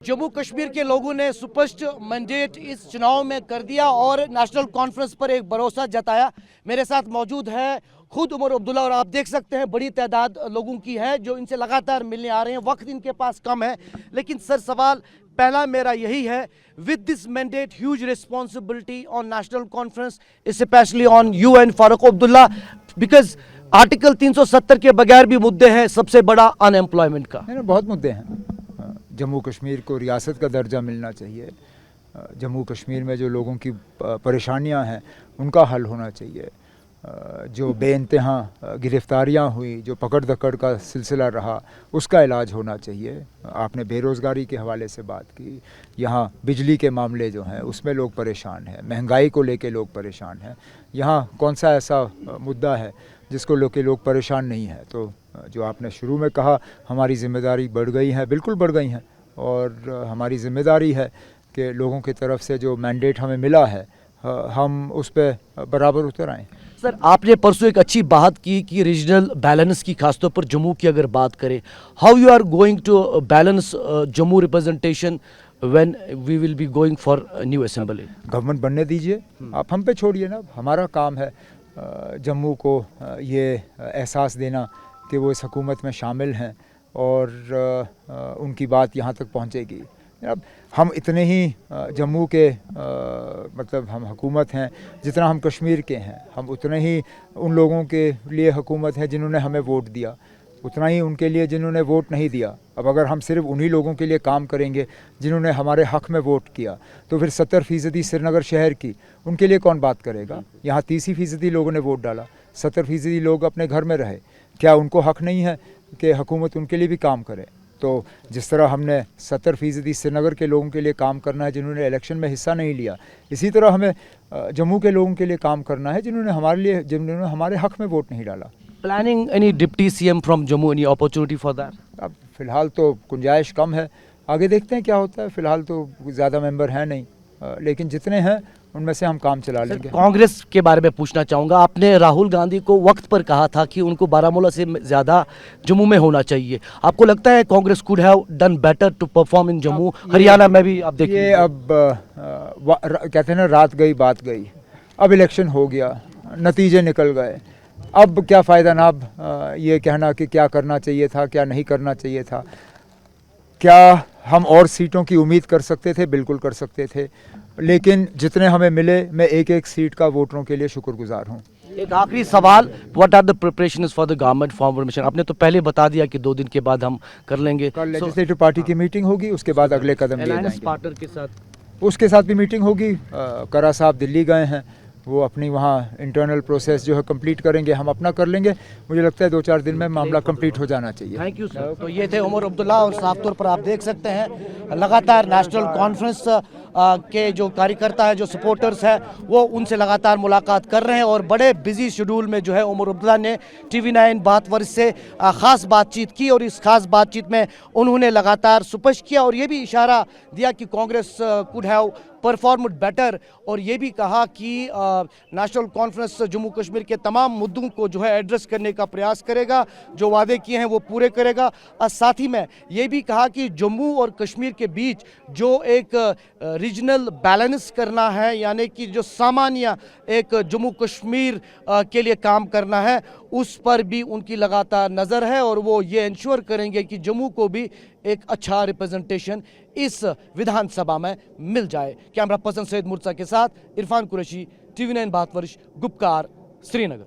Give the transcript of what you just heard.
जम्मू कश्मीर के लोगों ने स्पष्ट मैंडेट इस चुनाव में कर दिया और नेशनल कॉन्फ्रेंस पर एक भरोसा जताया। मेरे साथ मौजूद है खुद उमर अब्दुल्ला और आप देख सकते हैं बड़ी तादाद लोगों की है जो इनसे लगातार मिलने आ रहे हैं। वक्त इनके पास कम है, लेकिन सर सवाल पहला मेरा यही है, with this mandate huge responsibility on national conference, specially on you and Farooq Abdullah, because article 370 के बगैर भी मुद्दे हैं, सबसे बड़ा अनएम्प्लॉयमेंट का। बहुत मुद्दे हैं। जम्मू कश्मीर को रियासत का दर्जा मिलना चाहिए। जम्मू कश्मीर में जो लोगों की परेशानियां हैं उनका हल होना चाहिए। जो बेइंतहा गिरफ्तारियां हुई, जो पकड़ दकड़ का सिलसिला रहा, उसका इलाज होना चाहिए। आपने बेरोज़गारी के हवाले से बात की, यहाँ बिजली के मामले जो हैं उसमें लोग परेशान हैं, महंगाई को लेके लोग परेशान हैं। यहाँ कौन सा ऐसा मुद्दा है जिसको लेके लोग परेशान नहीं हैं? तो जो आपने शुरू में कहा हमारी ज़िम्मेदारी बढ़ गई है, बिल्कुल बढ़ गई हैं, और हमारी ज़िम्मेदारी है कि लोगों की तरफ से जो मैंडेट हमें मिला है हम उस पर बराबर उतर आएँ। सर, आपने परसों एक अच्छी बात की कि रीजनल बैलेंस की, खासतौर पर जम्मू की अगर बात करें, how you are going to balance Jammu representation when we will be going for new assembly? Government बनने दीजिए, आप हम पे छोड़िए ना। हमारा काम है जम्मू को ये एहसास देना कि वो इस हुकूमत में शामिल हैं और उनकी बात यहाँ तक पहुँचेगी। अब हम इतने ही जम्मू के मतलब हम हुकूमत हैं जितना हम कश्मीर के हैं। हम उतने ही उन लोगों के लिए हुकूमत है जिन्होंने हमें वोट दिया, उतना ही उनके लिए जिन्होंने वोट नहीं दिया। अब अगर हम सिर्फ उन्हीं लोगों के लिए काम करेंगे जिन्होंने हमारे हक़ में वोट किया, तो फिर 70% श्रीनगर शहर की उनके लिए कौन बात करेगा? यहाँ 30% लोगों ने वोट डाला, 70% लोग अपने घर में रहे। क्या उनको हक़ नहीं है कि हुकूमत उनके लिए भी काम करे? तो जिस तरह हमने 70% श्रीनगर के लोगों के लिए काम करना है जिन्होंने इलेक्शन में हिस्सा नहीं लिया, इसी तरह हमें जम्मू के लोगों के लिए काम करना है जिन्होंने हमारे हक़ में वोट नहीं डाला। Planning any deputy CM from Jammu, any opportunity for that? अब फ़िलहाल तो गुंजाइश कम है, आगे देखते हैं क्या होता है। फ़िलहाल तो ज़्यादा मेंबर हैं नहीं, लेकिन जितने हैं उनमें से हम काम चला लेंगे। कांग्रेस के बारे में पूछना चाहूँगा, आपने राहुल गांधी को वक्त पर कहा था कि उनको बारामूला से ज़्यादा जम्मू में होना चाहिए। आपको लगता है Congress could have done better to perform in Jammu? Haryana में भी आप देखिए, अब कहते हैं ना, रात गई बात गई। अब इलेक्शन हो गया, नतीजे निकल गए, अब क्या फ़ायदा ना अब ये कहना कि क्या करना चाहिए था, क्या नहीं करना चाहिए था। क्या हम और सीटों की उम्मीद कर सकते थे? बिल्कुल कर सकते थे, लेकिन जितने हमें मिले, मैं एक एक सीट का वोटरों के लिए शुक्रगुजार हूँ। एक आखिरी सवाल, what are the preparations for the government formation? आपने तो पहले बता दिया कि 2 दिन के बाद हम कर लेंगे। कल लेजिस्लेटिव पार्टी की मीटिंग होगी, उसके बाद अगले कदम लिए जाएंगे। पार्टनर के साथ, उसके साथ भी मीटिंग होगी। करा साहब दिल्ली गए हैं, वो अपनी वहाँ इंटरनल प्रोसेस जो है कंप्लीट करेंगे, हम अपना कर लेंगे। मुझे लगता है 2-4 दिन में मामला कंप्लीट हो जाना चाहिए। Thank you sir. तो ये थे उमर अब्दुल्ला, और साफ तौर पर आप देख सकते हैं लगातार नेशनल कॉन्फ्रेंस के जो कार्यकर्ता है, जो सपोर्टर्स हैं, वो उनसे लगातार मुलाकात कर रहे हैं। और बड़े बिजी शेड्यूल में जो है उमर अब्दुल्ला ने TV9 बातवर्ष से ख़ास बातचीत की, और इस खास बातचीत में उन्होंने लगातार स्पष्ट किया और ये भी इशारा दिया कि Congress could have performed better, और ये भी कहा कि नेशनल कॉन्फ्रेंस जम्मू कश्मीर के तमाम मुद्दों को जो है एड्रेस करने का प्रयास करेगा, जो वादे किए हैं वो पूरे करेगा। साथ ही में ये भी कहा कि जम्मू और कश्मीर के बीच जो एक रीजनल बैलेंस करना है, यानी कि जो सामान्य एक जम्मू कश्मीर के लिए काम करना है, उस पर भी उनकी लगातार नज़र है, और वो ये इंश्योर करेंगे कि जम्मू को भी एक अच्छा रिप्रेजेंटेशन इस विधानसभा में मिल जाए। कैमरा पर्सन सैयद मुर्तज़ा के साथ इरफान कुरैशी, TV9 बातवर्ष, गुपकार, श्रीनगर।